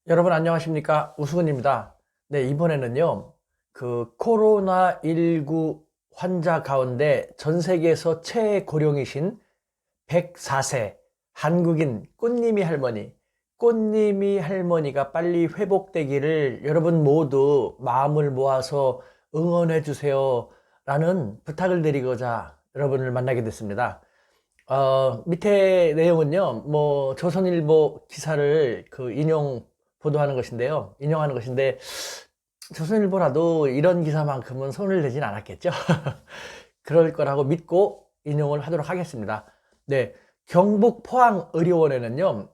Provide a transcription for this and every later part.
여러분 안녕하십니까? 우수근입니다. 네, 이번에는요, 코로나19 환자 가운데 전 세계에서 최고령이신 104세 한국인 꽃님이 할머니가 빨리 회복되기를 여러분 모두 마음을 모아서 응원해 주세요 라는 부탁을 드리고자 여러분을 만나게 됐습니다. 밑에 내용은요, 조선일보 기사를 인용하는 것인데, 조선일보라도 이런 기사만큼은 손을 대진 않았겠죠? 그럴 거라고 믿고 인용을 하도록 하겠습니다. 네. 경북 포항의료원에는요,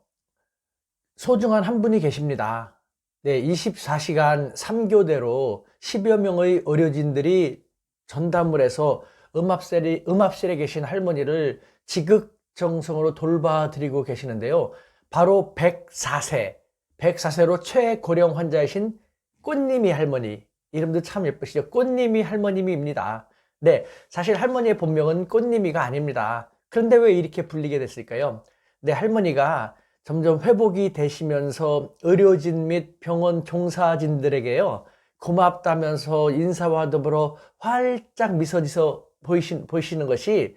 소중한 한 분이 계십니다. 네. 24시간 3교대로 10여 명의 의료진들이 전담을 해서 음압실에 계신 할머니를 지극정성으로 돌봐드리고 계시는데요. 바로 104세로 최고령 환자이신 꽃님이 할머니, 이름도 참 예쁘시죠? 꽃님이 할머님입니다. 네, 사실 할머니의 본명은 꽃님이가 아닙니다. 그런데 왜 이렇게 불리게 됐을까요? 네, 할머니가 점점 회복이 되시면서 의료진 및 병원 종사진들에게요, 고맙다면서 인사와 더불어 활짝 미소지서 보이시는 것이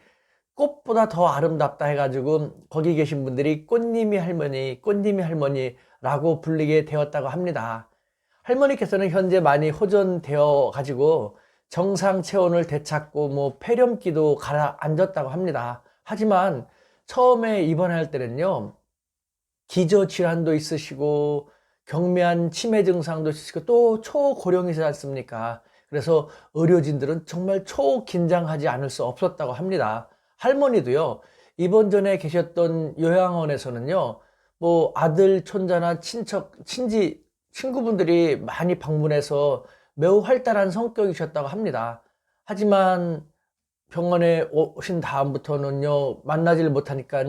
꽃보다 더 아름답다 해가지고 거기 계신 분들이 꽃님이 할머니라고 불리게 되었다고 합니다. 할머니께서는 현재 많이 호전되어 가지고 정상 체온을 되찾고 폐렴기도 가라앉았다고 합니다. 하지만 처음에 입원할 때는요, 기저질환도 있으시고 경미한 치매 증상도 있으시고 또 초고령이지 않습니까? 그래서 의료진들은 정말 초긴장하지 않을 수 없었다고 합니다. 할머니도요, 입원 전에 계셨던 요양원에서는요, 아들, 손자나 친구분들이 많이 방문해서 매우 활달한 성격이셨다고 합니다. 하지만 병원에 오신 다음부터는요, 만나질 못하니까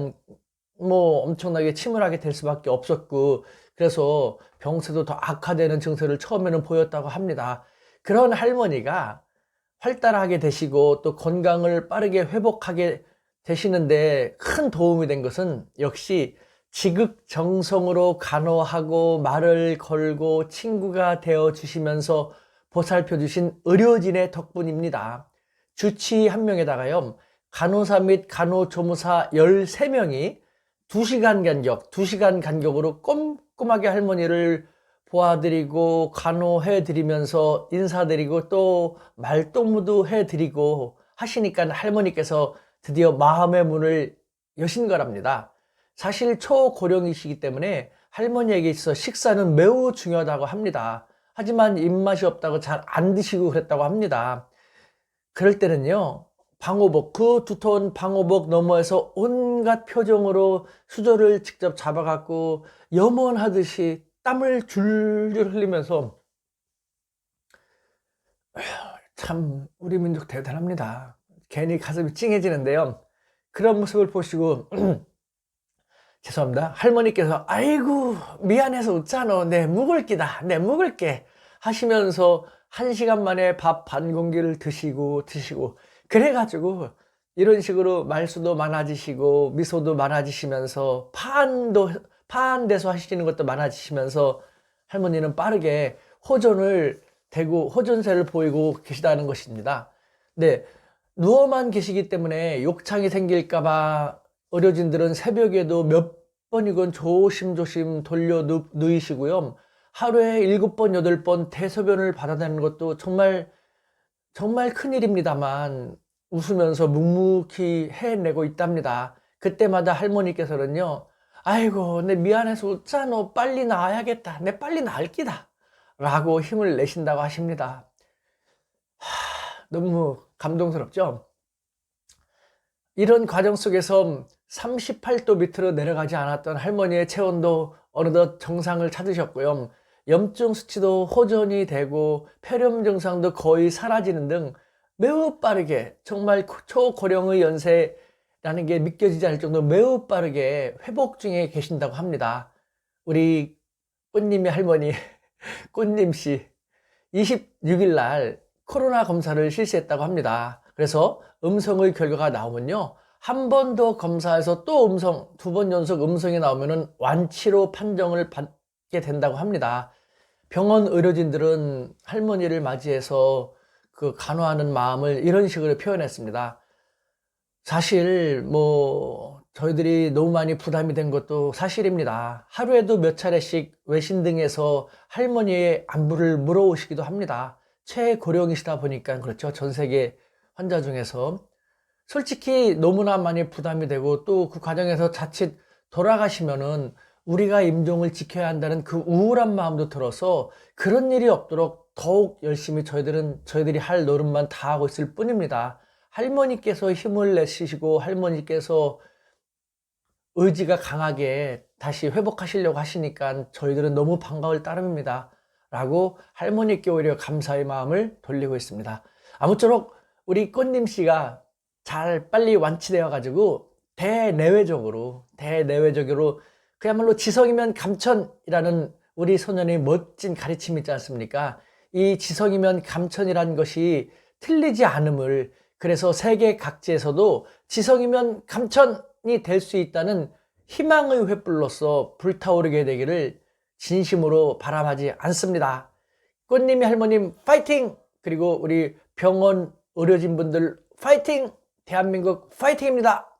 엄청나게 침울하게 될 수밖에 없었고, 그래서 병세도 더 악화되는 증세를 처음에는 보였다고 합니다. 그런 할머니가 활달하게 되시고 또 건강을 빠르게 회복하게 되시는데 큰 도움이 된 것은 역시 지극정성으로 간호하고 말을 걸고 친구가 되어 주시면서 보살펴 주신 의료진의 덕분입니다. 주치의 한 명에다가요, 간호사 및 간호조무사 13명이 2시간 간격으로 꼼꼼하게 할머니를 보아드리고 간호해드리면서 인사드리고 또 말동무도 해드리고 하시니까 할머니께서 드디어 마음의 문을 여신 거랍니다. 사실 초고령이시기 때문에 할머니에게 있어서 식사는 매우 중요하다고 합니다. 하지만 입맛이 없다고 잘 안 드시고 그랬다고 합니다. 그럴 때는요, 그 두터운 방호복 너머에서 온갖 표정으로 수저를 직접 잡아갖고 염원하듯이 땀을 줄줄 흘리면서, 참 우리 민족 대단합니다. 괜히 가슴이 찡해지는데요. 그런 모습을 보시고 죄송합니다. 할머니께서 아이고 미안해서 웃잖아. 내 묵을 게 하시면서 1시간 만에 밥 반 공기를 드시고 그래가지고 이런 식으로 말수도 많아지시고 미소도 많아지시면서 파한대소 하시는 것도 많아지시면서 할머니는 빠르게 호전을 되고 호전세를 보이고 계시다는 것입니다. 네, 누워만 계시기 때문에 욕창이 생길까봐 의료진들은 새벽에도 몇 번이건 조심조심 돌려 누이시고요. 하루에 7번, 8번 대소변을 받아내는 것도 정말 큰일입니다만 웃으면서 묵묵히 해내고 있답니다. 그때마다 할머니께서는요, 아이고, 내 미안해서 웃잖아. 빨리 나아야겠다. 내 빨리 나을 기다. 라고 힘을 내신다고 하십니다. 너무 감동스럽죠? 이런 과정 속에서 38도 밑으로 내려가지 않았던 할머니의 체온도 어느덧 정상을 찾으셨고요. 염증 수치도 호전이 되고 폐렴 증상도 거의 사라지는 등 매우 빠르게, 정말 초고령의 연세라는 게 믿겨지지 않을 정도로 매우 빠르게 회복 중에 계신다고 합니다. 우리 꽃님이 할머니 꽃님씨 26일 날 코로나 검사를 실시했다고 합니다. 그래서 음성의 결과가 나오면요, 한 번 더 검사해서 또 두 번 연속 음성이 나오면은 완치로 판정을 된다고 합니다. 병원 의료진들은 할머니를 맞이해서 그 간호하는 마음을 이런 식으로 표현했습니다. 사실 저희들이 너무 많이 부담이 된 것도 사실입니다. 하루에도 몇 차례씩 외신 등에서 할머니의 안부를 물어오시기도 합니다. 최고령이시다 보니까 그렇죠. 전 세계 환자 중에서. 솔직히 너무나 많이 부담이 되고 또 그 과정에서 자칫 돌아가시면은 우리가 임종을 지켜야 한다는 그 우울한 마음도 들어서 그런 일이 없도록 더욱 열심히 저희들이 할 노릇만 다 하고 있을 뿐입니다. 할머니께서 힘을 내시고 할머니께서 의지가 강하게 다시 회복하시려고 하시니까 저희들은 너무 반가울 따름입니다. 라고 할머니께 오히려 감사의 마음을 돌리고 있습니다. 아무쪼록 우리 꽃님 씨가 잘 빨리 완치되어 가지고 대내외적으로 그야말로 지성이면 감천이라는 우리 소년의 멋진 가르침이 있지 않습니까? 이 지성이면 감천이라는 것이 틀리지 않음을, 그래서 세계 각지에서도 지성이면 감천이 될 수 있다는 희망의 횃불로서 불타오르게 되기를 진심으로 바람하지 않습니다. 꽃님이 할머님 파이팅! 그리고 우리 병원 의료진분들 파이팅! 대한민국 파이팅입니다.